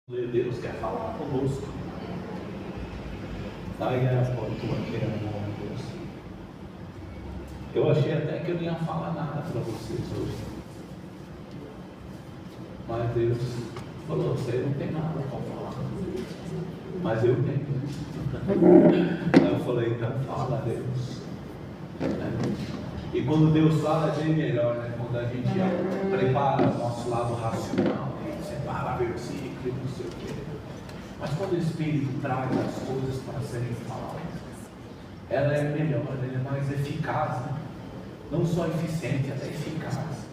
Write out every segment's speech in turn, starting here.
Deus quer falar conosco. Aí é a tua querendo, Deus. Eu achei até que eu não ia falar nada para vocês hoje. Mas Deus falou, você não tem nada para falar. Mas eu tenho. Aí eu falei, então fala, Deus. E quando Deus fala é bem melhor, né? Quando a gente prepara o nosso lado racional, separa versículo e não sei o quê. Mas quando o Espírito traz as coisas para serem faladas, ela é melhor, ela é mais eficaz, né? Não só eficiente, ela é eficaz.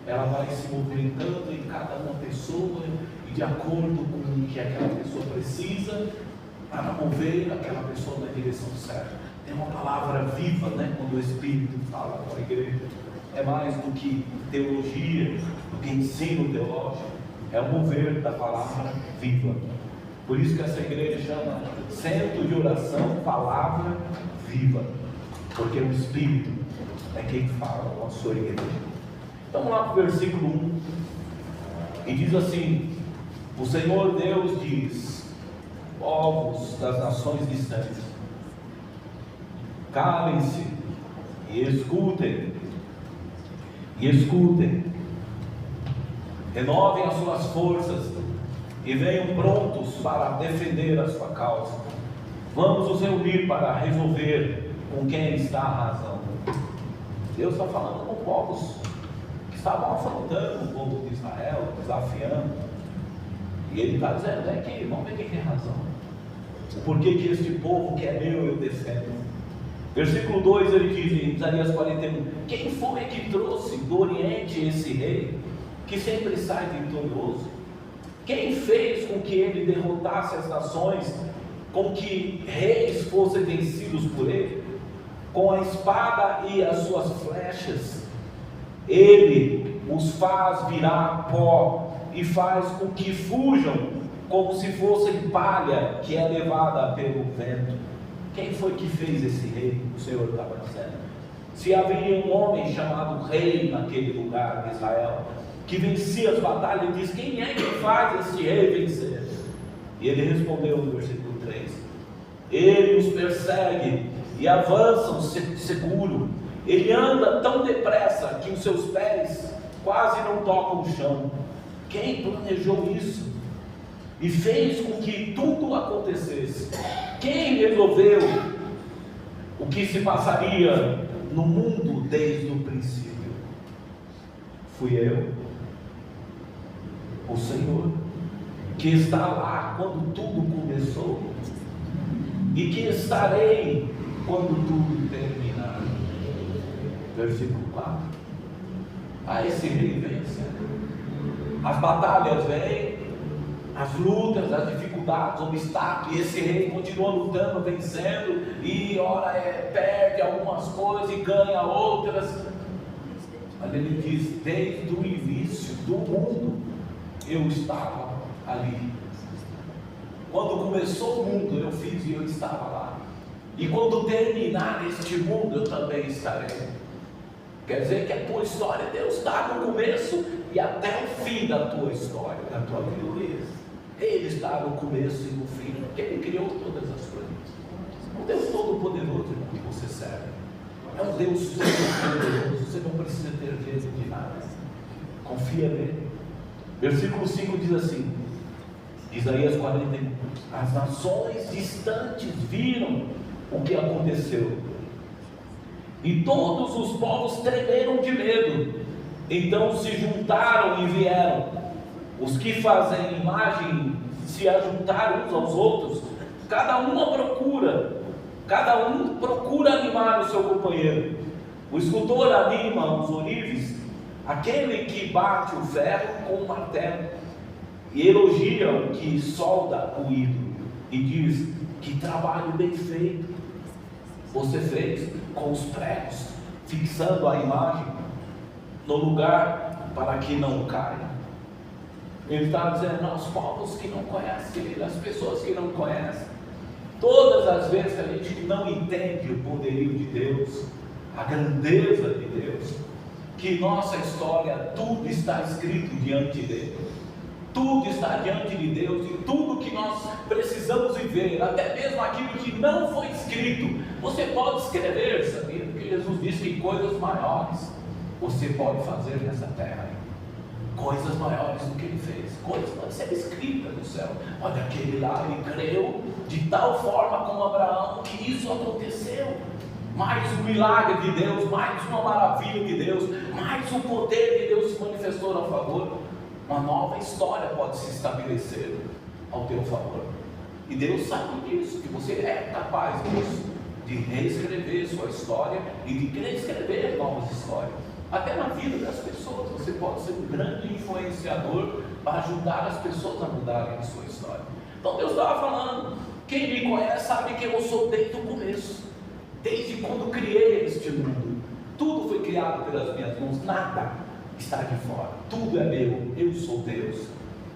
Ela vai se movimentando em cada uma pessoa e de acordo com o que aquela pessoa precisa para mover aquela pessoa na direção certa. Tem uma palavra viva, né? Quando o Espírito fala com a igreja, é mais do que teologia, do que ensino teológico, é o mover da palavra viva. Por isso que essa igreja chama Centro de Oração Palavra Viva, porque o Espírito é quem fala com a sua igreja. Então vamos lá para o versículo 1, e diz assim: o Senhor Deus diz, povos das nações distantes, calem-se e escutem, renovem as suas forças e venham prontos para defender a sua causa. Vamos nos reunir para resolver com quem está a razão. Deus está falando com povos que estavam afrontando o povo de Israel, desafiando, e Ele está dizendo, aqui, vamos ver quem tem razão. Por que este povo que é meu eu defendo? Versículo 2 ele diz em Isaías 41, quem foi que trouxe do Oriente esse rei, que sempre sai vitorioso? Quem fez com que ele derrotasse as nações, com que reis fossem vencidos por ele? Com a espada e as suas flechas, ele os faz virar pó, e faz com que fujam, como se fossem palha que é levada pelo vento. Quem foi que fez esse rei? O Senhor estava dizendo. Se havia um homem chamado rei naquele lugar de Israel, que vencia as batalhas, ele diz, quem é que faz esse rei vencer? E ele respondeu no versículo 3, ele os persegue e avançam seguro, ele anda tão depressa que os seus pés quase não tocam o chão. Quem planejou isso e fez com que tudo acontecesse? Quem resolveu o que se passaria no mundo desde o princípio? Fui eu, o Senhor, que está lá quando tudo começou, e que estarei quando tudo terminar. Versículo 4. Esse rei vence. As batalhas vêm, as lutas, as dificuldades, obstáculos, e esse rei continua lutando, vencendo, e ora perde algumas coisas e ganha outras. Mas ele diz, desde o início do mundo, eu estava ali. Quando começou o mundo, eu fiz e eu estava lá. E quando terminar este mundo, eu também estarei. Quer dizer que a tua história, Deus está no começo e até o fim da tua história, da tua vida. Ele está no começo e no fim, porque Ele criou todas as coisas. O Deus Todo-Poderoso que você serve é um Deus todo-poderoso. Você não precisa ter medo de nada. Confia nele. Versículo 5 diz assim, Isaías 41, as nações distantes viram o que aconteceu, e todos os povos tremeram de medo. Então se juntaram e vieram. Os que fazem imagem se ajuntaram uns aos outros. Cada um procura animar o seu companheiro. O escultor anima os ourives, aquele que bate o ferro com o martelo, e elogia o que solda o ídolo, e diz, que trabalho bem feito você fez com os pregos, fixando a imagem no lugar para que não caia. Ele está dizendo, aos povos que não conhecem Ele, as pessoas que não conhecem, todas as vezes que a gente não entende o poderio de Deus, a grandeza de Deus, que nossa história, tudo está escrito diante dele, Tudo está diante de Deus, e tudo que nós precisamos viver, até mesmo aquilo que não foi escrito, você pode escrever, sabia? Porque Jesus disse que coisas maiores você pode fazer nessa terra, coisas maiores do que ele fez, coisas podem ser escritas no céu. Olha, aquele lá, ele creu de tal forma como Abraão, que isso aconteceu. Mais um milagre de Deus, mais uma maravilha de Deus, mais um poder de Deus se manifestou a favor. Uma nova história pode se estabelecer ao teu favor. E Deus sabe disso, que você é capaz disso, de reescrever sua história e de reescrever novas histórias. Até na vida das pessoas, você pode ser um grande influenciador para ajudar as pessoas a mudarem a sua história. Então Deus estava falando, quem me conhece sabe que eu sou desde o começo, desde quando criei este mundo. Tudo foi criado pelas minhas mãos, nada está de fora, tudo é meu, eu sou Deus.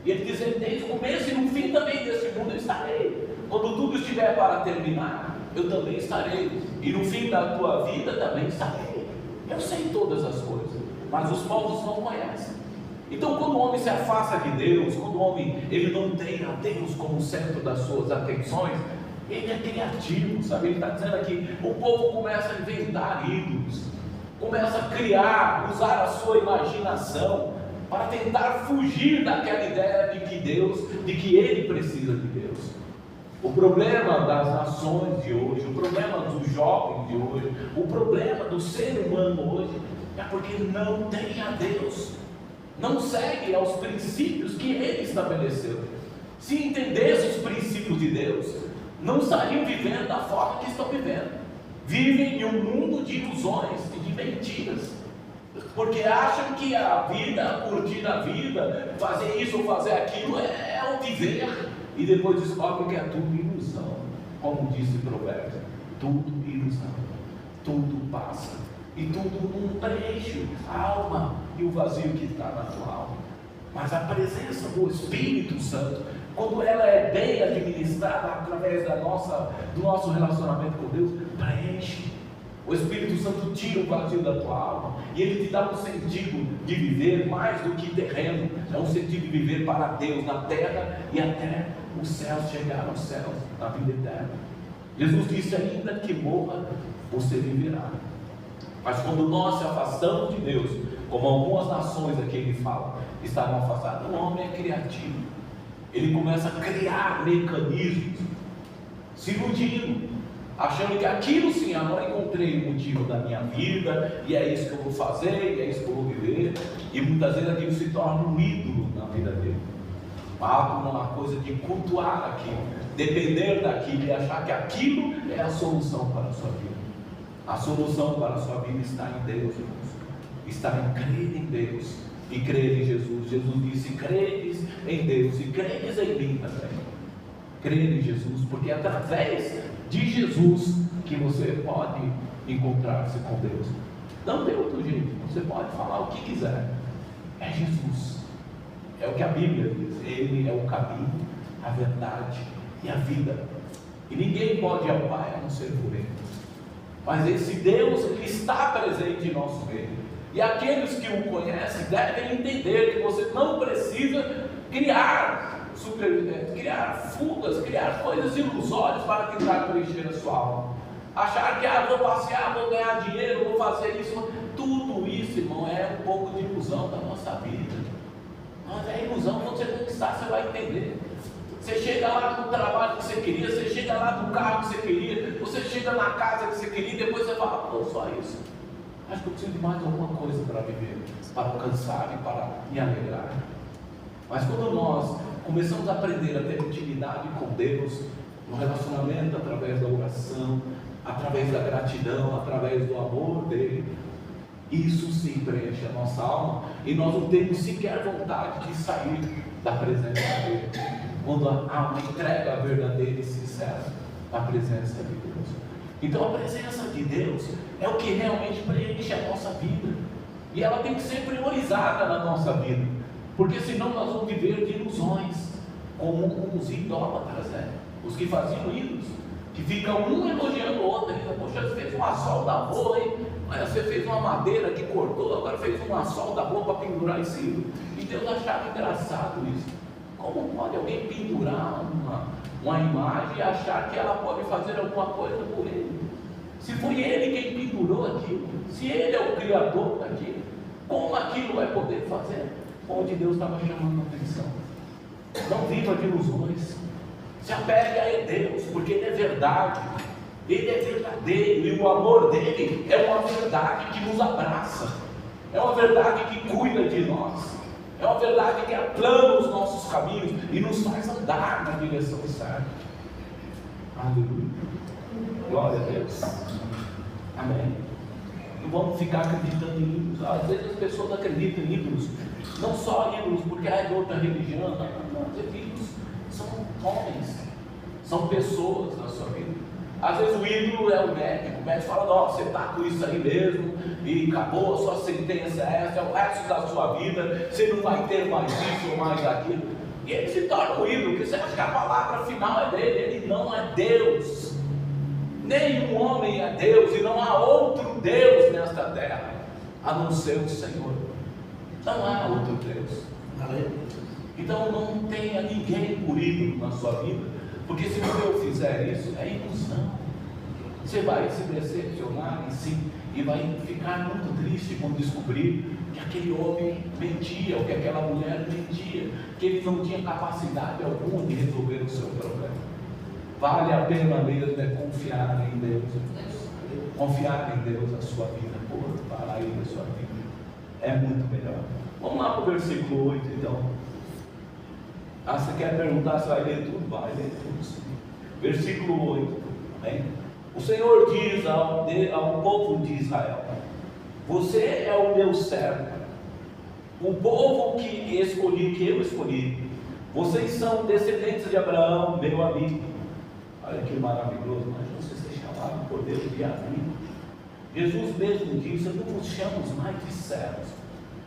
E ele diz, desde o começo e no fim também deste mundo eu estarei. Quando tudo estiver para terminar, eu também estarei. E no fim da tua vida também estarei. Eu sei todas as coisas, mas os povos não conhecem. Então quando o homem se afasta de Deus, quando o homem ele não tem a Deus como centro das suas atenções, ele é criativo, sabe? Ele está dizendo aqui, o povo começa a inventar ídolos, começa a criar, usar a sua imaginação para tentar fugir daquela ideia de que ele precisa de Deus. O problema das nações de hoje, o problema dos jovens de hoje, o problema do ser humano hoje é porque não tem a Deus, não segue aos princípios que ele estabeleceu. Se entendesse os princípios de Deus, não estariam vivendo da forma que estão vivendo. Vivem em um mundo de ilusões e de mentiras, porque acham que a vida, curtir a vida, fazer isso ou fazer aquilo é o viver, e depois descobrem que é tudo ilusão. Como disse o provérbio, tudo ilusão, tudo passa, e tudo não preenche a alma e o vazio que está na tua alma. Mas a presença do Espírito Santo, quando ela é bem administrada através do nosso relacionamento com Deus, preenche. O Espírito Santo tira o vazio da tua alma e ele te dá um sentido de viver mais do que terreno. É um sentido de viver para Deus na terra e até os céus, chegar aos céus, na vida eterna. Jesus disse, ainda que morra, você viverá. Mas quando nós se afastamos de Deus, como algumas nações aqui ele fala, estavam afastadas, o homem é criativo. Ele começa a criar mecanismos, se iludindo, achando que aquilo sim, agora encontrei o motivo da minha vida, e é isso que eu vou fazer, e é isso que eu vou viver, e muitas vezes aquilo se torna um ídolo na vida dele, uma coisa de cultuar aquilo, depender daquilo e achar que aquilo é a solução para a sua vida. A solução para a sua vida está em Deus, irmãos. Está em crer em Deus e crer em Jesus. Jesus disse, credes em Deus e credes em mim também. Crer em Jesus, porque é através de Jesus que você pode encontrar-se com Deus. Não tem outro jeito, você pode falar o que quiser, é Jesus, é o que a Bíblia diz, Ele é o caminho, a verdade e a vida, e ninguém pode ir ao Pai a não ser por Ele. Mas esse Deus, Ele está presente em nosso meio, e aqueles que o conhecem devem entender que você não precisa criar fugas, criar coisas ilusórias para tentar preencher a sua alma. Achar que vou passear, vou ganhar dinheiro, vou fazer isso. Tudo isso, irmão, é um pouco de ilusão da nossa vida. Mas é ilusão, quando você conquistar, você vai entender. Você chega lá no trabalho que você queria, você chega lá no carro que você queria, você chega na casa que você queria, e depois você fala, pô, só isso. Acho que eu preciso de mais alguma coisa para viver, para alcançar e para me alegrar. Mas quando nós começamos a aprender a ter intimidade com Deus, no relacionamento através da oração, através da gratidão, através do amor dele, isso sim preenche a nossa alma e nós não temos sequer vontade de sair da presença dele. Quando há uma entrega verdadeira e sincera na presença de Deus. Então a presença de Deus é o que realmente preenche a nossa vida, e ela tem que ser priorizada na nossa vida, porque senão nós vamos viver de ilusões, como os idólatras, né? Os que faziam ídolos, que ficam um elogiando o outro, ainda, poxa, você fez uma solda boa, hein? Mas você fez uma madeira que cortou, agora fez uma solda boa para pendurar esse ídolo. E Deus achava engraçado isso. Como pode alguém pendurar uma imagem e achar que ela pode fazer alguma coisa por ele? Se foi ele quem pendurou aquilo, se ele é o criador daquilo, como aquilo vai poder fazer? Onde Deus estava chamando a atenção. Não viva de ilusões. Se apegue a Deus, porque Ele é verdade. Ele é verdadeiro e o amor dele é uma verdade que nos abraça. É uma verdade que cuida de nós. É uma verdade que aplana os nossos caminhos e nos faz andar na direção certa. Aleluia. Glória a Deus. Amém. Não vamos ficar acreditando em ídolos. Às vezes as pessoas acreditam em ídolos. Não só ídolos porque é de outra religião. Não. Os ídolos são homens. São pessoas na sua vida. Às vezes o ídolo é o médico. O médico fala, não, você está com isso aí mesmo. E acabou, a sua sentença é essa, é o resto da sua vida. Você não vai ter mais isso ou mais aquilo. E ele se torna um ídolo. Porque você acha que a palavra final é dele. Ele não é Deus. Nenhum homem é Deus, e não há outro Deus nesta terra, a não ser o Senhor. Não há outro Deus. Então não tenha ninguém por ídolo na sua vida, porque se você fizer isso, é ilusão. Você vai se decepcionar e vai ficar muito triste quando descobrir que aquele homem mentia, ou que aquela mulher mentia, que ele não tinha capacidade alguma de resolver o seu problema. Vale a pena mesmo é confiar em Deus. Confiar em Deus a sua vida, para aí a sua vida. É muito melhor. Vamos lá para o versículo 8 então. Você quer perguntar se vai ler tudo? Vai ler tudo sim. Versículo 8. Amém? O Senhor diz ao povo de Israel: você é o meu servo, o povo que eu escolhi. Vocês são descendentes de Abraão, meu amigo. Olha que maravilhoso, mas você ser chamado por Deus de amigo. Jesus mesmo disse: eu não vos chamo mais de servos,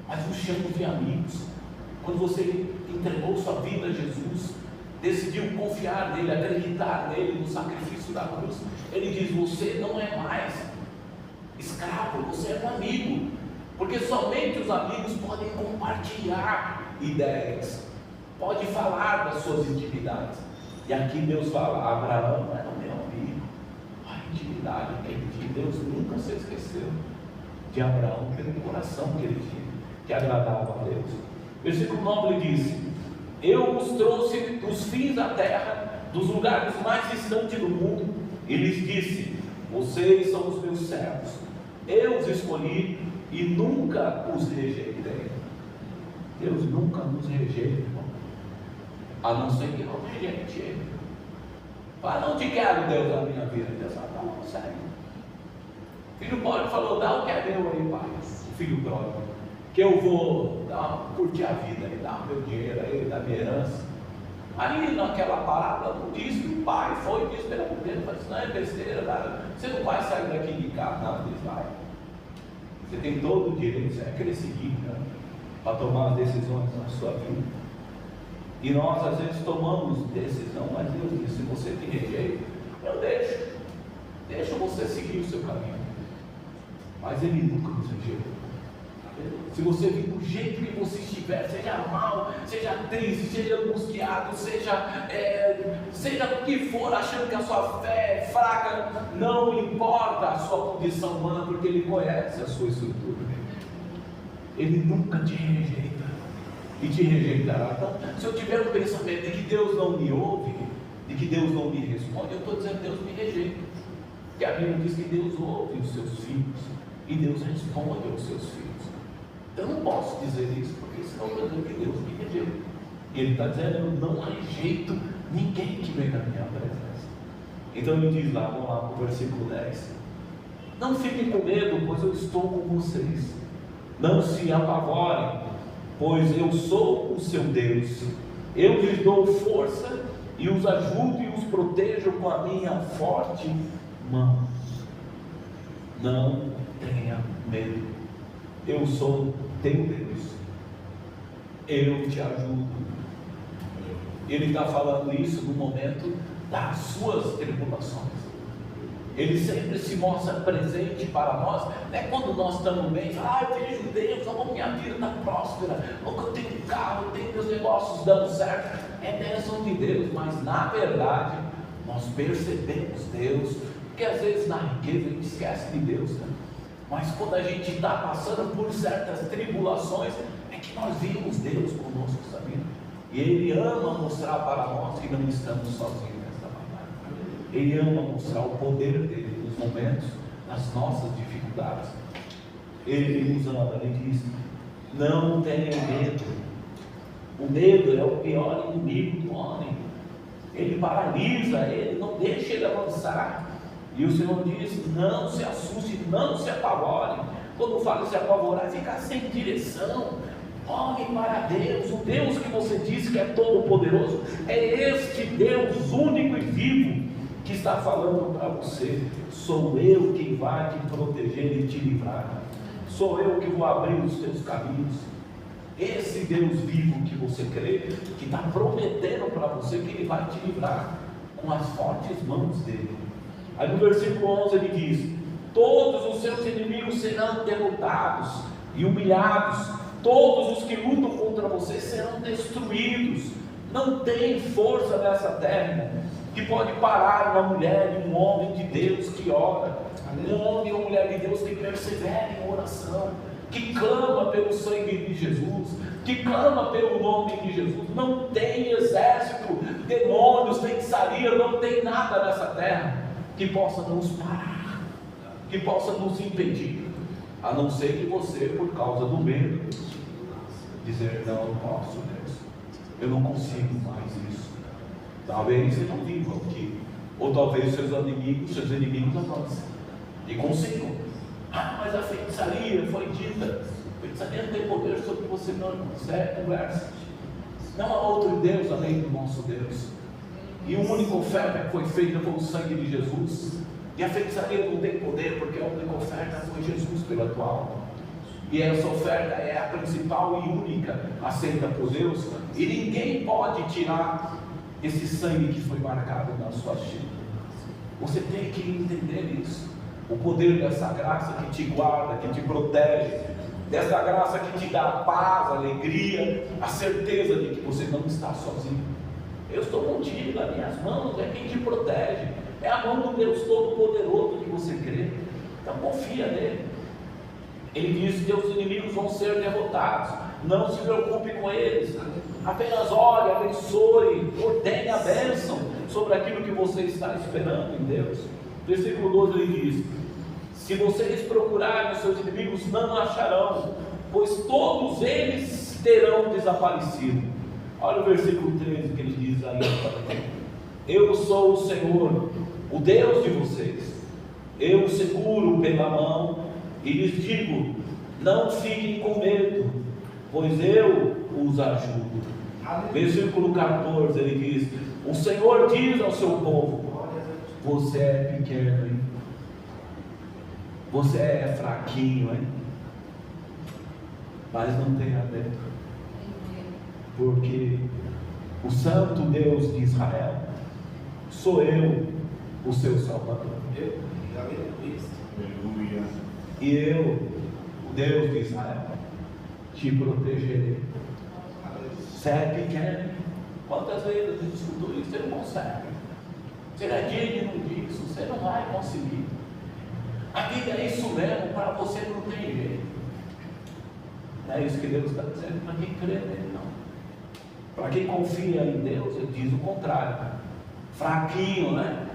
mas vos chamo de amigos. Quando você entregou sua vida a Jesus, decidiu confiar nele, acreditar nele, no sacrifício da cruz, ele diz: você não é mais escravo, você é um amigo, porque somente os amigos podem compartilhar ideias, pode falar das suas intimidades. E aqui Deus fala: Abraão era meu amigo. A intimidade que ele tinha, Deus nunca se esqueceu de Abraão pelo coração que ele tinha, que agradava a Deus. Versículo 9 ele diz: eu os trouxe dos fins da terra, dos lugares mais distantes do mundo, e lhes disse: vocês são os meus servos, eu os escolhi e nunca os rejeitei. Deus nunca nos rejeita, irmão. A não ser que não rejeite ele. Fala: não te quero, Deus, na minha vida. Deus fala: não, sério. O filho pródigo falou: dá o que é meu aí, pai. O filho pródigo, que eu vou curtir a vida, e dar o meu dinheiro aí, dar minha herança. Aí naquela parábola não diz que o pai foi e disse pela mulher: não é besteira, nada. Você não vai sair daqui de casa, nada disso, vai. Você tem todo o direito, você é crescidinho, né, para tomar as decisões na sua vida. E nós às vezes tomamos decisão, mas Deus diz: se você te rejeita, eu deixo você seguir o seu caminho. Mas Ele nunca nos rejeita. Se você vir do jeito que você estiver, seja mal, seja triste, seja angustiado, seja o que for, achando que a sua fé é fraca, não importa a sua condição humana, porque Ele conhece a sua estrutura. Ele nunca te rejeita e te rejeitará. Então, se eu tiver um pensamento de que Deus não me ouve, de que Deus não me responde, eu estou dizendo que Deus me rejeita. Porque a Bíblia diz que Deus ouve os seus filhos e Deus responde aos seus filhos. Eu não posso dizer isso, porque senão eu estou dizendo que Deus me rejeita. E Ele está dizendo: eu não rejeito ninguém que vem na minha presença. Então Ele diz lá, vamos lá para o versículo 10: não fiquem com medo, pois eu estou com vocês. Não se apavorem, pois eu sou o seu Deus. Eu lhes dou força e os ajudo e os protejo com a minha forte mão. Não tenha medo. Eu sou teu Deus. Eu te ajudo. Ele está falando isso no momento das suas tribulações. Ele sempre se mostra presente para nós, não é quando nós estamos bem, eu vejo Deus, a minha vida está próspera, ou que eu tenho carro, eu tenho meus negócios. negócios dão certo, é bênção de Deus, mas na verdade, nós percebemos Deus, porque às vezes na riqueza a gente esquece de Deus, né? Mas quando a gente está passando por certas tribulações, é que nós vimos Deus conosco, sabia? E Ele ama mostrar para nós que não estamos sozinhos nessa batalha. Ele ama mostrar o poder dele nos momentos das nossas dificuldades. Ele nos ama, Ele diz: não tenha medo. O medo é o pior inimigo do homem. Ele paralisa, ele não deixa ele avançar. E o Senhor diz: não se assuste, não se apavore. Quando fala se apavorar, ficar sem direção. Olhe para Deus, o Deus que você diz que é todo poderoso, é este Deus único e vivo que está falando para você. Sou eu quem vai te proteger e te livrar. Sou eu que vou abrir os teus caminhos. Esse Deus vivo que você crê, que está prometendo para você que Ele vai te livrar com as fortes mãos dele. Aí no versículo 11 ele diz: todos os seus inimigos serão derrotados e humilhados. Todos os que lutam contra você serão destruídos. Não tem força nessa terra que pode parar uma mulher e um homem de Deus que ora, um homem ou mulher de Deus que persevera em oração, que clama pelo sangue de Jesus, que clama pelo nome de Jesus. Não tem exército, demônios, feitiçaria, não tem nada nessa terra que possa nos parar, que possa nos impedir, a não ser que você, por causa do medo, dizer: não posso, Deus, eu não consigo mais isso. Talvez você não viva aqui, ou talvez seus inimigos avancem e consigam. Mas a feitiçaria foi dita, a feitiçaria não tem poder sobre você, não, isso é conversa. Não há outro Deus além do nosso Deus, e a única oferta que foi feita foi o sangue de Jesus. E a feitiçaria não tem poder, porque a única oferta foi Jesus pela tua alma. E essa oferta é a principal e única aceita por Deus, e ninguém pode tirar esse sangue que foi marcado na sua xícara. Você tem que entender isso, o poder dessa graça que te guarda, que te protege, dessa graça que te dá paz, alegria, a certeza de que você não está sozinho. Eu estou contigo, nas minhas mãos é quem te protege, é a mão do Deus Todo-Poderoso que você crê. Então confia nele. Ele diz que teus inimigos vão ser derrotados. Não se preocupe com eles. Apenas ore, abençoe, ordene a bênção sobre aquilo que você está esperando em Deus. Versículo 12 ele diz: se vocês procurarem os seus inimigos, não acharão, pois todos eles terão desaparecido. Olha o versículo 13 que ele diz aí: eu sou o Senhor, o Deus de vocês. Eu os seguro pela mão e lhes digo: não fiquem com medo, pois eu os ajudo. Versículo 14 ele diz: o Senhor diz ao seu povo: você é pequeno, hein? Você é fraquinho, hein? Mas não tenha medo, porque o Santo Deus de Israel sou eu, o seu Salvador. E eu, o Deus de Israel, te protegerei. Você é pequeno. Quantas vezes a gente escutou isso? Você não consegue. Você é digno disso, você não vai conseguir. A vida é isso mesmo, para você não tem jeito. Não é isso que Deus está dizendo para quem crê nele, não. Para quem confia em Deus, ele diz o contrário. Fraquinho, né?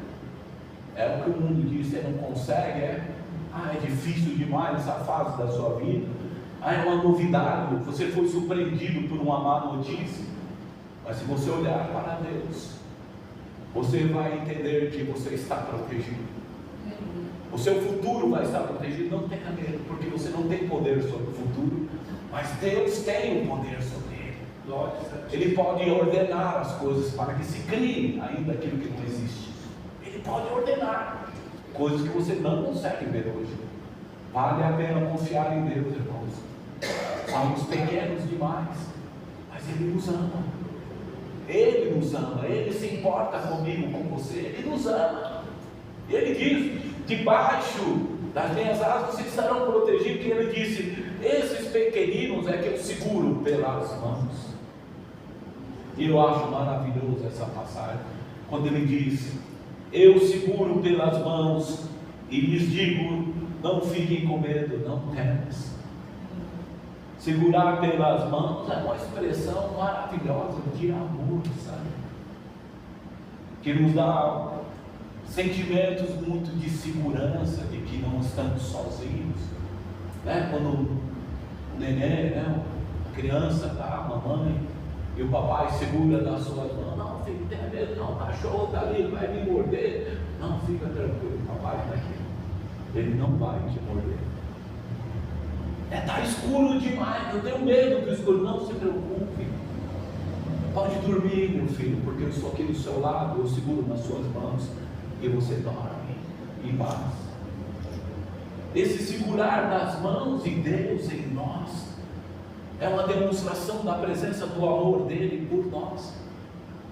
É o que o mundo diz, você não consegue, é difícil demais essa fase da sua vida. É uma novidade, você foi surpreendido por uma má notícia. Mas se você olhar para Deus, você vai entender que você está protegido. O seu futuro vai estar protegido. Não tenha medo, porque você não tem poder sobre o futuro, mas Deus tem o poder sobre ele. Ele pode ordenar as coisas para que se crie ainda aquilo que não existe. Ele pode ordenar coisas que você não consegue ver hoje. Vale a pena confiar em Deus, irmãos. Somos pequenos demais, mas Ele nos ama. Ele nos ama, Ele se importa comigo, com você. Ele nos ama. Ele diz: debaixo das minhas asas vocês estarão protegidos. E Ele disse: esses pequeninos é que eu seguro pelas mãos. E eu acho maravilhoso essa passagem, quando ele diz: eu seguro pelas mãos e lhes digo, não fiquem com medo, não temas. Segurar pelas mãos é uma expressão maravilhosa de amor, sabe? Que nos dá sentimentos muito de segurança, de que não estamos sozinhos, né? Quando o neném, né? A criança, tá? A mamãe e o papai segura nas suas mãos: não, filho, tenha medo, não, o cachorro está ali, ele vai me morder. Não, fica tranquilo, o papai está aqui, ele não vai te morder. Está escuro demais, eu tenho medo do escuro. Não se preocupe, pode dormir, meu filho, porque eu estou aqui do seu lado, eu seguro nas suas mãos e você dorme em paz. Esse segurar nas mãos de Deus em nós é uma demonstração da presença do amor dele por nós,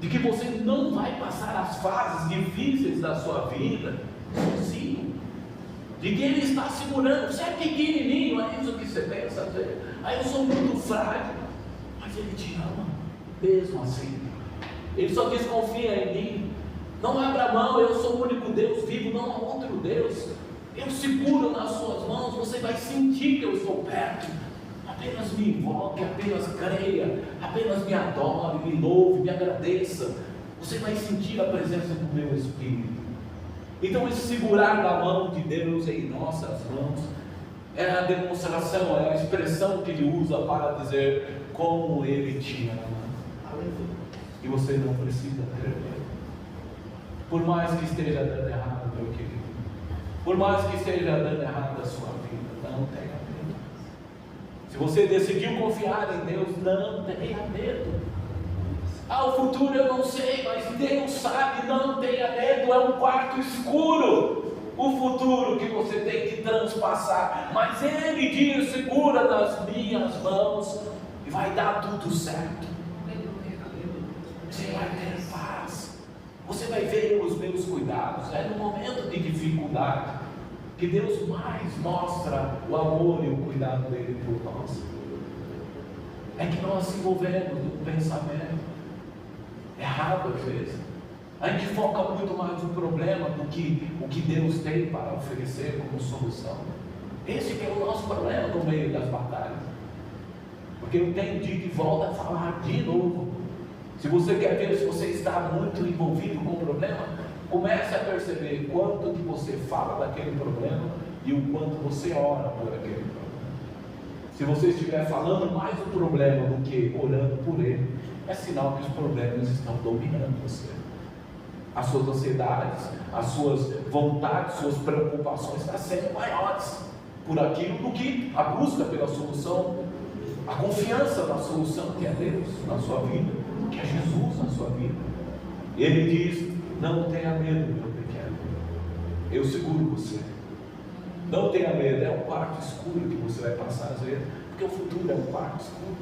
de que você não vai passar as fases difíceis da sua vida sozinho, de que ele está segurando. Você é pequenininho, é isso que você pensa às vezes. Eu sou muito frágil, mas ele te ama mesmo assim. Ele só desconfia em mim. Não abra mão, eu sou o único Deus vivo, não há outro Deus. Eu seguro nas suas mãos, você vai sentir que eu estou perto. Apenas me invoque, apenas creia, apenas me adore, me louve, me agradeça. Você vai sentir a presença do meu Espírito. Então esse segurar da mão de Deus em nossas mãos é a demonstração, é a expressão que ele usa para dizer como ele te ama. E você não precisa ter medo. Por mais que esteja dando errado, meu querido, por mais que esteja dando errado a sua vida, não tenha medo. Se você decidiu confiar em Deus, não tenha medo. O futuro eu não sei, mas Deus sabe, não tenha medo. É um quarto escuro o futuro que você tem que transpassar, mas Ele diz: segura nas minhas mãos e vai dar tudo certo. Você vai ter paz, você vai ver os meus cuidados. É no momento de dificuldade que Deus mais mostra o amor e o cuidado dele por nós. É que nós se envolvemos no pensamento errado às vezes. A gente foca muito mais no problema do que o que Deus tem para oferecer como solução. Esse que é o nosso problema no meio das batalhas. Porque eu tenho dito e volto a falar de novo. Se você quer ver se você está muito envolvido com o problema, comece a perceber quanto que você fala daquele problema e o quanto você ora por aquele problema. Se você estiver falando mais do problema do que orando por ele, é sinal que os problemas estão dominando você. As suas ansiedades, as suas vontades, suas preocupações estão sendo maiores por aquilo do que a busca pela solução, a confiança na solução que é Deus na sua vida, que é Jesus na sua vida. Ele diz: não tenha medo, meu pequeno, eu seguro você. Não tenha medo. É um quarto escuro que você vai passar às vezes, porque o futuro é um quarto escuro.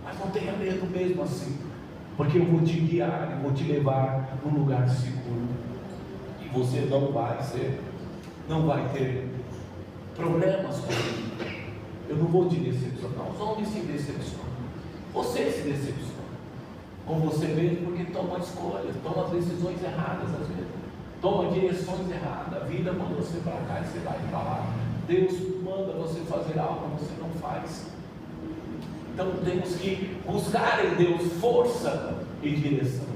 Mas não tenha medo mesmo assim, porque eu vou te guiar, eu vou te levar num lugar seguro, e você não vai ter problemas comigo. Eu não vou te decepcionar. Os homens se decepcionam, você se decepciona com você mesmo, porque toma escolhas, toma decisões erradas às vezes, toma direções erradas. A vida manda você para cá e você vai para lá. Deus manda você fazer algo que você não faz. Então temos que buscar em Deus força e direção.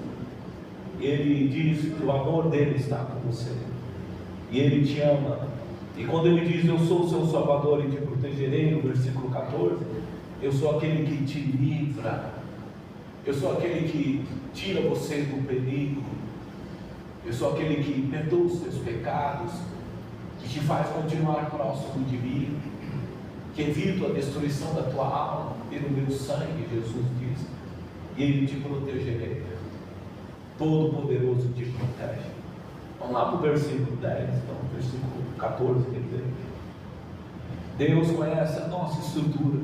Ele diz que o amor dele está com você, e ele te ama. E quando ele diz: eu sou o seu Salvador e te protegerei, no versículo 14, eu sou aquele que te livra, eu sou aquele que tira você do perigo, eu sou aquele que perdoa os teus pecados, que te faz continuar próximo de mim, que evito a destruição da tua alma pelo meu sangue, Jesus diz, e ele te protegerei. Todo-Poderoso te protege. Vamos lá para o versículo 10, então, versículo 14, quer dizer: Deus conhece a nossa estrutura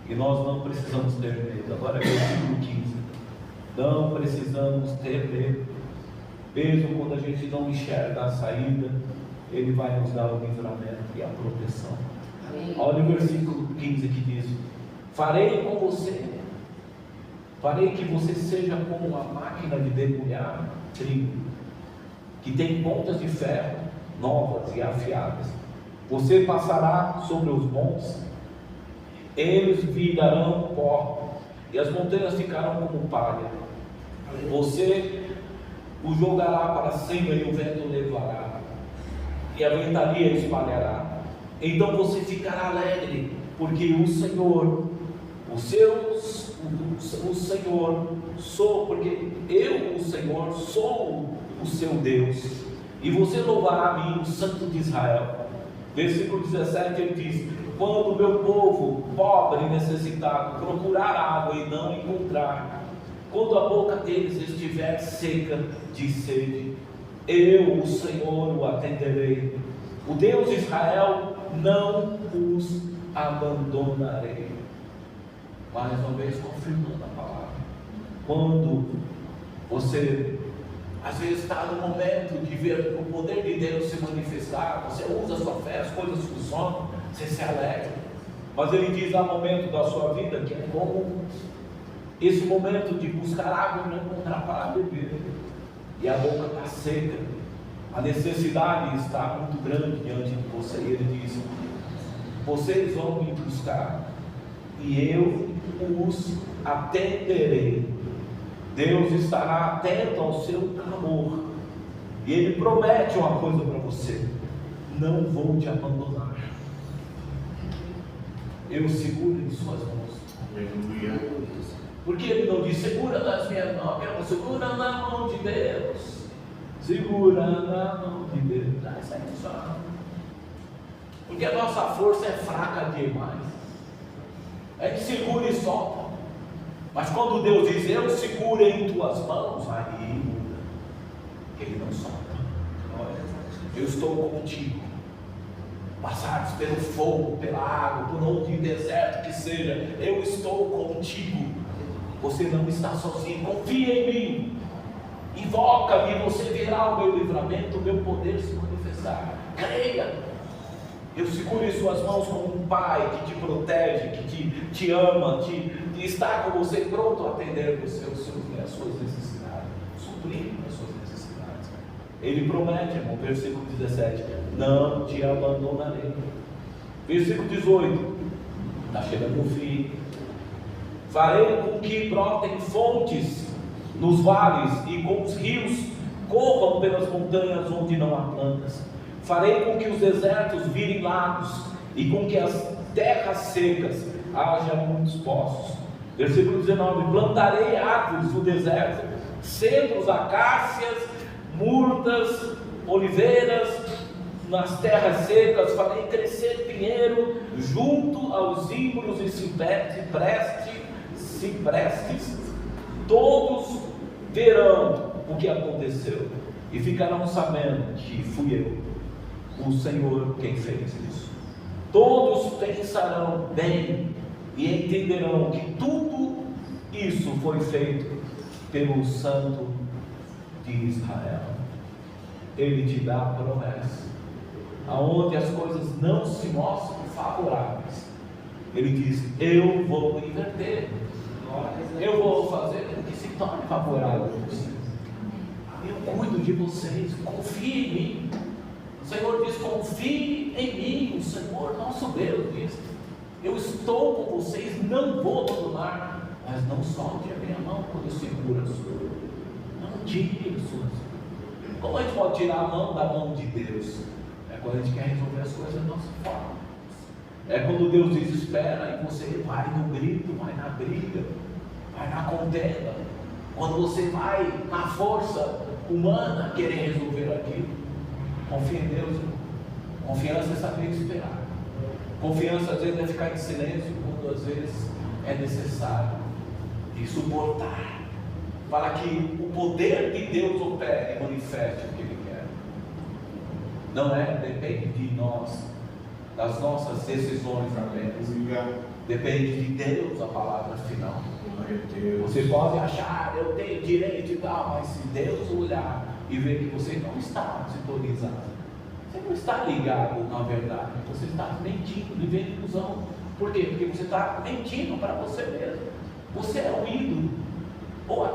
e nós não precisamos ter medo. Agora é versículo 15. Não precisamos ter medo, mesmo quando a gente não enxerga a saída, Ele vai nos dar o livramento e a proteção. Olha o versículo 15 que diz: farei com você Farei que você seja como uma máquina de debulhar trigo, que tem pontas de ferro novas e afiadas. Você passará sobre os montes, eles virarão pó, e as montanhas ficarão como palha. Você o jogará para cima e o vento levará, e a ventania espalhará. Então você ficará alegre, porque o Senhor, porque eu, o Senhor, sou o seu Deus, e você louvará a mim, o Santo de Israel. Versículo 17 ele diz: quando o meu povo, pobre e necessitado, procurar água e não encontrar, quando a boca deles estiver seca de sede, eu, o Senhor, o atenderei. O Deus de Israel, não os abandonarei. Mais uma vez confirmando a palavra. Quando você às vezes está no momento de ver o poder de Deus se manifestar, você usa a sua fé, as coisas funcionam, você se alegra. Mas ele diz: há momento da sua vida que é como esse momento de buscar água e não encontrar para beber, e a boca está seca, a necessidade está muito grande diante de você. E ele diz: vocês vão me buscar e eu os atenderei. Deus estará atento ao seu clamor, e ele promete uma coisa para você: não vou te abandonar. Eu seguro em suas mãos. Porque ele não diz: segura nas minhas mãos, segura na mão de Deus, segura na mão de Deus. Isso aí funciona. Porque a nossa força é fraca demais. A gente segura e solta. Mas quando Deus diz: eu seguro em tuas mãos, aí muda. Ele não solta. Eu estou contigo. Passares pelo fogo, pela água, por onde deserto que seja, eu estou contigo. Você não está sozinho. Confia em mim. Invoca-me e você verá o meu livramento, o meu poder se manifestar. Creia. Eu seguro em suas mãos como um pai que te protege, que te ama, que está com você pronto a atender as suas necessidades, suprir as suas necessidades. Ele promete, irmão, versículo 17: não te abandonarei. Versículo 18, está chegando no fim. Farei com que brotem fontes nos vales e com os rios corram pelas montanhas onde não há plantas. Farei com que os desertos virem lagos e com que as terras secas haja muitos poços. Versículo 19: plantarei árvores no deserto, cedros, acácias, murtas, oliveiras nas terras secas. Farei crescer pinheiro junto aos zimbros e ciprestes. Todos verão o que aconteceu e ficarão sabendo que fui eu, o Senhor, quem fez isso. Todos pensarão bem e entenderão que tudo isso foi feito pelo Santo de Israel. Ele te dá a promessa, aonde as coisas não se mostram favoráveis, ele diz: eu vou inverter, eu vou fazer com que se torne favorável a vocês. Eu cuido de vocês, confie em mim. O Senhor diz: confie em mim. O Senhor nosso Deus diz: eu estou com vocês, não vou abandonar. Mas não solte a minha mão quando eu seguro a sua. Não tire a sua. Como a gente pode tirar a mão da mão de Deus? É quando a gente quer resolver as coisas da nossa forma. É quando Deus diz: espera, e você vai no grito, vai na briga, vai na contenda. Quando você vai na força humana querer resolver aquilo. Confia em Deus, irmão. Confiança é saber esperar. Confiança às vezes é ficar em silêncio quando às vezes é necessário. E suportar, para que o poder de Deus opere e manifeste o que Ele quer. Não depende de nós, das nossas decisões apenas. Depende de Deus a palavra final. Você pode achar: eu tenho direito e tal, mas se Deus olhar e ver que você não está sintonizado, você não está ligado na verdade, você está mentindo, vivendo ilusão. Por quê? Porque você está mentindo para você mesmo. Você é um ídolo.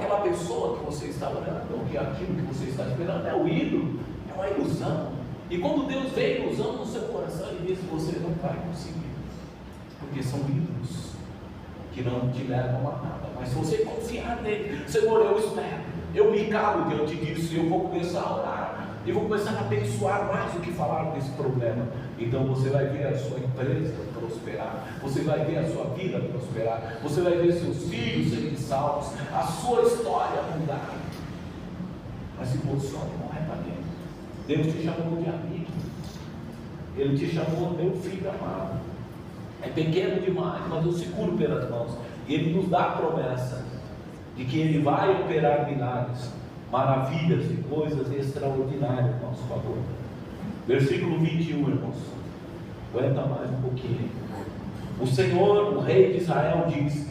aquela pessoa que você está orando, ou que aquilo que você está esperando é o ídolo, é uma ilusão. E quando Deus vê a ilusão no seu coração, Ele diz que você não vai conseguir, porque são ídolos que não te levam a nada. Mas se você confiar nele, Senhor, eu espero, eu me calo diante disso, e eu vou começar a orar, e vou começar a abençoar mais do que falar desse problema. Então você vai ver a sua empresa prosperar, você vai ver a sua vida prosperar, você vai ver seus filhos serem salvos, a sua história mudar. Mas se posicione, não é para dentro. Deus te chamou de amigo, Ele te chamou meu filho amado. É pequeno demais, mas eu seguro pelas mãos. E Ele nos dá a promessa de que Ele vai operar milagres, maravilhas e coisas extraordinárias a nosso favor. Versículo 21, irmãos. Aguenta mais um pouquinho. O Senhor, o Rei de Israel, diz: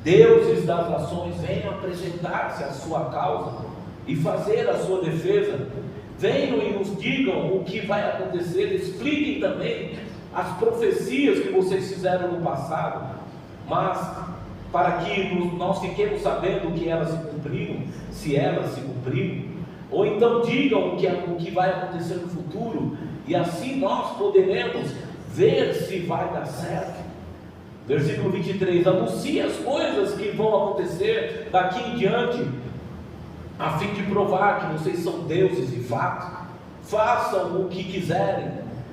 deuses das nações, venham apresentar-se à sua causa e fazer a sua defesa. Venham e nos digam o que vai acontecer. Expliquem também as profecias que vocês fizeram no passado, mas para que nós fiquemos sabendo que elas se cumpriram, se elas se cumpriram, ou então digam o que vai acontecer no futuro, e assim nós poderemos ver se vai dar certo. Versículo 23: anuncie as coisas que vão acontecer daqui em diante, a fim de provar que vocês são deuses de fato. Façam o que quiserem,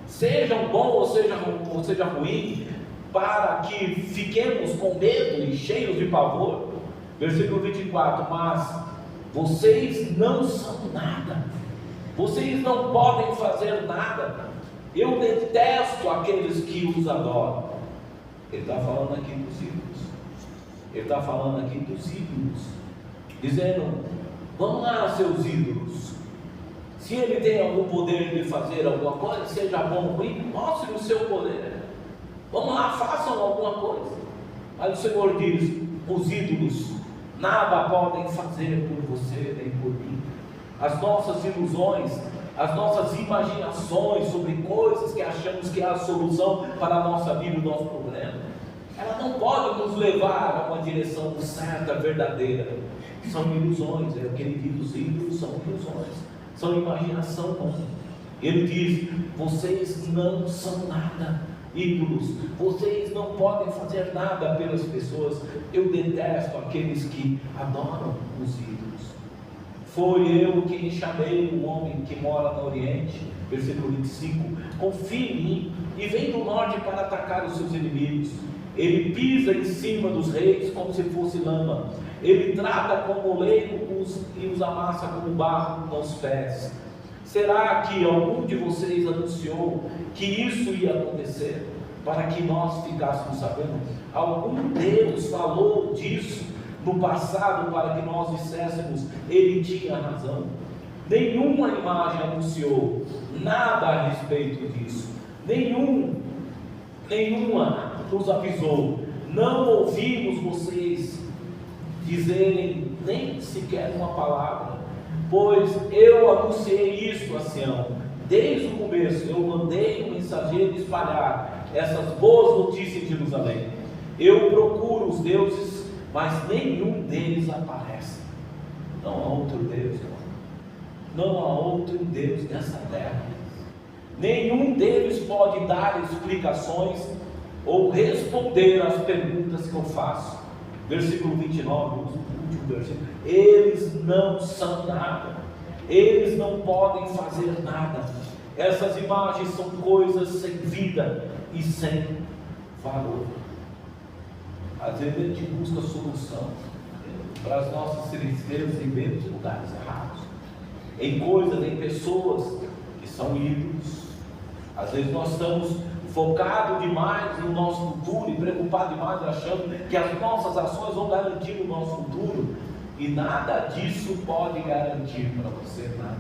sejam bom ou seja ruim, para que fiquemos com medo e cheios de pavor. Versículo 24: mas vocês não são nada, vocês não podem fazer nada. Eu detesto aqueles que os adoram. Ele está falando aqui dos ídolos. Ele está falando aqui dos ídolos, dizendo: vamos lá, seus ídolos. Se ele tem algum poder de fazer alguma coisa, seja bom ou ruim, mostre o seu poder. Vamos lá, façam alguma coisa. Mas o Senhor diz: os ídolos nada podem fazer por você nem por mim. As nossas ilusões, as nossas imaginações sobre coisas que achamos que é a solução para a nossa vida e o nosso problema, elas não podem nos levar a uma direção certa, verdadeira. São ilusões, é o que ele diz: os ídolos são ilusões, são imaginação humana. Ele diz: vocês não são nada, ídolos, vocês não podem fazer nada pelas pessoas. Eu detesto aqueles que adoram os ídolos. Foi eu quem chamei o homem que mora no Oriente, versículo 25, confie em mim, e vem do norte para atacar os seus inimigos. Ele pisa em cima dos reis como se fosse lama, ele trata como oleiro e os amassa como barro nos pés. Será que algum de vocês anunciou que isso ia acontecer, para que nós ficássemos sabendo? Algum Deus falou disso no passado, para que nós disséssemos: ele tinha razão? Nenhuma imagem anunciou nada a respeito disso, nenhuma nos avisou. Não ouvimos vocês dizerem nem sequer uma palavra, pois eu anunciei isso a Sião. Desde o começo eu mandei um mensageiro espalhar essas boas notícias em Jerusalém. Eu procuro os deuses, mas nenhum deles aparece. Não há outro Deus, irmão. Não há outro Deus nessa terra. Nenhum deles pode dar explicações ou responder às perguntas que eu faço. Versículo 29, o último versículo: eles não são nada, eles não podem fazer nada. Essas imagens são coisas sem vida e sem valor. Às vezes a gente busca solução para as nossas tristezas em menos lugares errados, em coisas, em pessoas que são ídolos. Às vezes nós estamos focados demais no nosso futuro e preocupados demais, achando que as nossas ações vão garantir o nosso futuro, e nada disso pode garantir para você nada.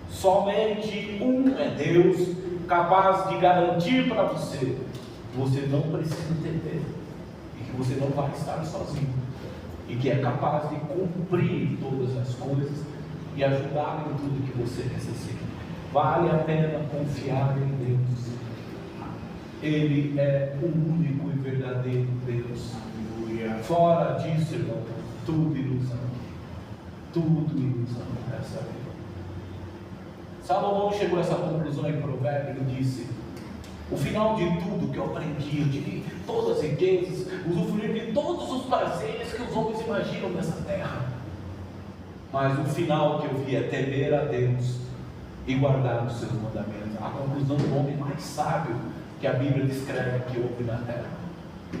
Somente um é Deus capaz de garantir para você que você não precisa temer, e que você não vai estar sozinho, e que é capaz de cumprir todas as coisas e ajudar em tudo que você necessita. Vale a pena confiar em Deus. Ele é o único e verdadeiro Deus. Fora disso, irmão, tudo ilusão. tudo isso nessa vida. Salomão chegou a essa conclusão em Provérbios e disse: o final de tudo que eu aprendi, eu tive todas as riquezas, usufruí de todos os prazeres que os homens imaginam nessa terra, mas o final que eu vi é temer a Deus e guardar os seus mandamentos. A conclusão do homem mais sábio que a Bíblia descreve que houve na terra.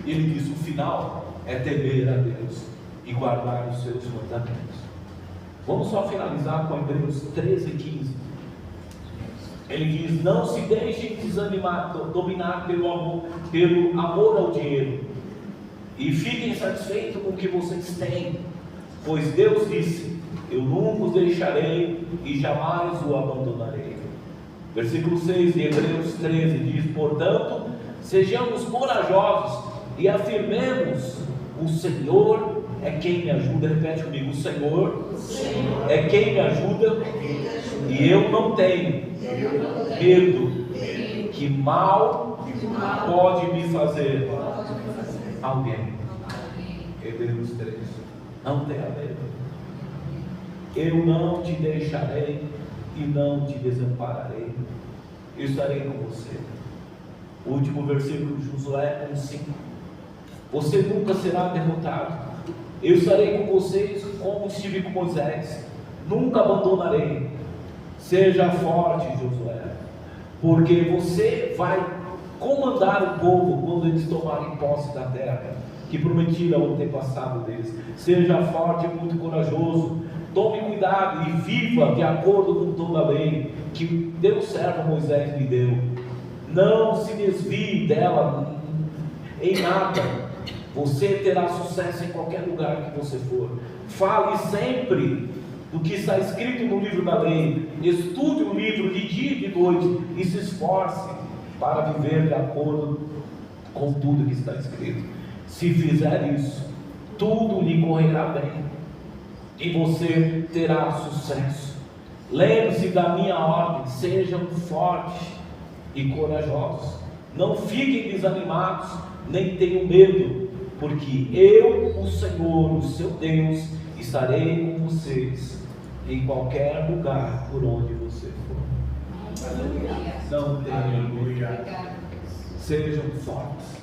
Ele diz: o final é temer a Deus e guardar os seus mandamentos. Vamos só finalizar com Hebreus 13:15. Ele diz: não se deixem desanimar, dominar pelo amor ao dinheiro, e fiquem satisfeitos com o que vocês têm, pois Deus disse: eu nunca os deixarei e jamais o abandonarei. Versículo 6 de Hebreus 13 diz: portanto, sejamos corajosos e afirmemos: o Senhor é quem me ajuda. Repete comigo: o Senhor é quem me ajuda, e eu não tenho medo que mal pode me fazer alguém. Hebreus 3. Não tenha medo. Eu não te deixarei e não te desampararei. Eu estarei com você. O último versículo de Josué 1:5. Você nunca será derrotado. Eu estarei com vocês como estive com Moisés. Nunca abandonarei. Seja forte, Josué, porque você vai comandar o povo quando eles tomarem posse da terra que prometida ao antepassado deles. Seja forte e muito corajoso. Tome cuidado e viva de acordo com toda a lei que Deus servo Moisés lhe deu. Não se desvie dela em nada. Você terá sucesso em qualquer lugar que você for. Fale sempre do que está escrito no livro da lei. Estude o livro de dia e de noite e se esforce para viver de acordo com tudo que está escrito. Se fizer isso, tudo lhe correrá bem e você terá sucesso. Lembre-se da minha ordem: sejam fortes e corajosos. Não fiquem desanimados, nem tenham medo, porque eu, o Senhor, o seu Deus, estarei com vocês em qualquer lugar por onde você for. Aleluia. Não tenham medo. Sejam fortes.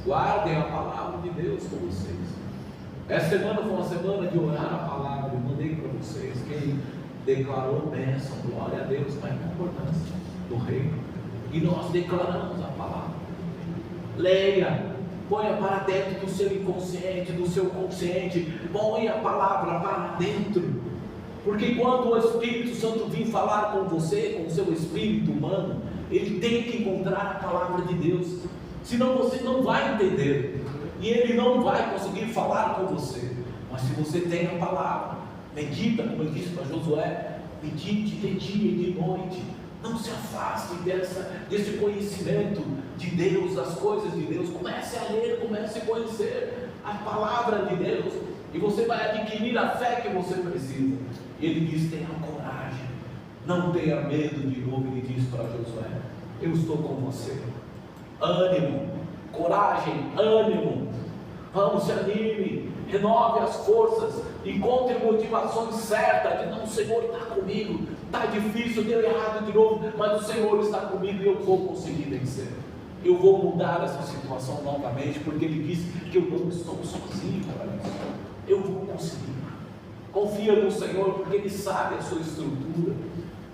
Guardem a palavra de Deus com vocês. Essa semana foi uma semana de orar a palavra. Eu mandei para vocês quem declarou bênção, glória a Deus, na concordância do reino. E nós declaramos a palavra. Leia, ponha para dentro do seu inconsciente, do seu consciente, ponha a palavra para dentro. Porque quando o Espírito Santo vir falar com você, com o seu espírito humano, ele tem que encontrar a palavra de Deus. Senão você não vai entender. E ele não vai conseguir falar com você. Mas se você tem a palavra, medita, como eu disse para Josué, medite de dia e de noite. Não se afaste desse conhecimento de Deus, das coisas de Deus. Comece a ler, comece a conhecer a palavra de Deus, e você vai adquirir a fé que você precisa. E ele diz: tenha coragem, não tenha medo. De novo ele diz para Josué: eu estou com você. Ânimo, coragem, ânimo. Vamos, se anime, renove as forças, encontre motivações certas de: não, o Senhor está comigo, está difícil, deu errado de novo, mas o Senhor está comigo e eu vou conseguir vencer. Eu vou mudar essa situação novamente, porque Ele disse que eu não estou sozinho para isso. Eu vou conseguir. Confia no Senhor, porque Ele sabe a sua estrutura,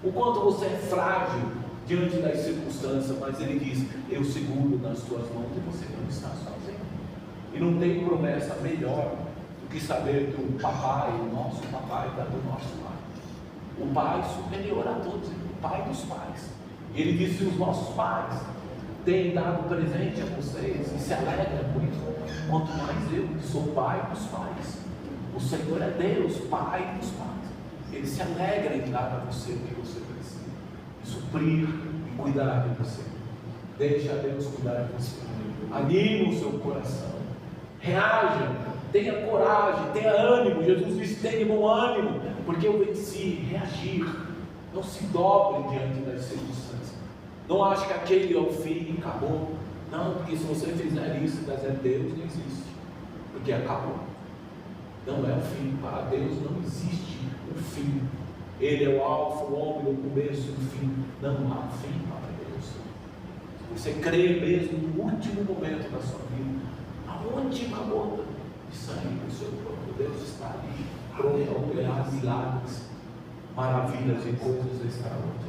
o quanto você é frágil diante das circunstâncias, mas Ele diz: eu seguro nas tuas mãos e você não está sozinho. E não tem promessa melhor do que saber que o papai, o nosso papai, está do nosso lado. O Pai superior a todos, o Pai dos pais. Ele disse: os nossos pais têm dado presente a vocês e se alegram com isso, quanto mais eu, que sou Pai dos pais. O Senhor é Deus, Pai dos pais. Ele se alegra em dar a você o que você precisa, suprir e cuidar de você. Deixa Deus cuidar de você. Anime o seu coração. Reaja, tenha coragem, tenha ânimo. Jesus disse: tenha bom ânimo, porque eu venci. Reagir, não se dobre diante das circunstâncias. Não ache que aquele é o fim e acabou. Não, porque se você fizer isso, Deus não existe, porque acabou. Não é o fim. Para Deus não existe o fim. Ele é o alfa, o ômega, o começo e o fim. Não há fim para Deus. Você crê mesmo no último momento da sua vida, a última gota de sangue do seu corpo, Deus está ali, pronto a operar milagres, maravilhas e coisas extraordinárias.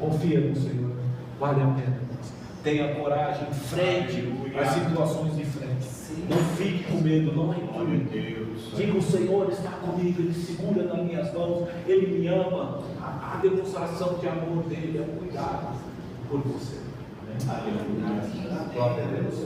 Confia no Senhor, vale a pena. Tenha coragem, enfrente as situações de frente. Não fique com medo, não recue. Diga: o Senhor está comigo, Ele segura nas minhas mãos, Ele me ama. A demonstração de amor dele é um cuidado por você. Aleluia. Glória a Deus.